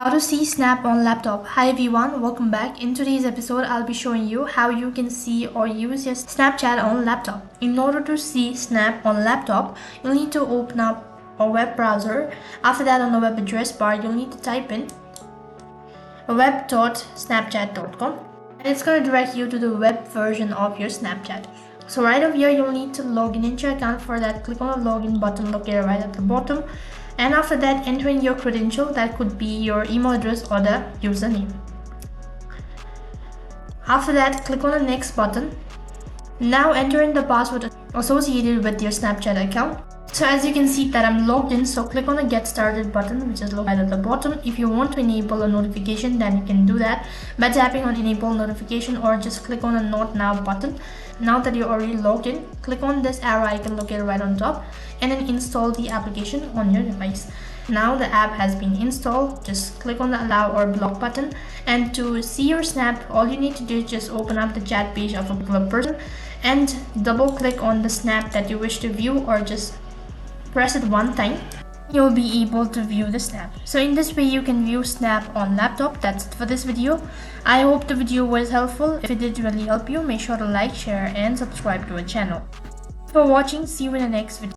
How to see Snap on laptop. Hi everyone, welcome back. In today's episode, I'll be showing you how you can see or use your Snapchat on laptop. In order to see Snap on laptop, you'll need to open up a web browser. After that, on the web address bar, you'll need to type in web.snapchat.com and it's going to direct you to the web version of your Snapchat. So right over here, you'll need to log in into your account. For that, click on the login button located right at the bottom. And after that, enter in your credential. That could be your email address or the username. After that, click on the next button. Now enter in the password associated with your Snapchat account. So as you can see that I'm logged in, so click on the get started button, which is located at the bottom. If you want to enable a notification, then you can do that by tapping on enable notification, or just click on the not now button. Now that you're already logged in, click on this arrow icon located right on top and then install the application on your device. Now the app has been installed. Just click on the allow or block button, and to see your Snap, all you need to do is just open up the chat page of a particular person and double click on the Snap that you wish to view, or just press it one time. You'll be able to view the Snap. So in this way you can view Snap on laptop. That's it for this video. I hope the video was helpful. If it did really help you, make sure to like, share and subscribe to our channel. For watching, see you in the next video.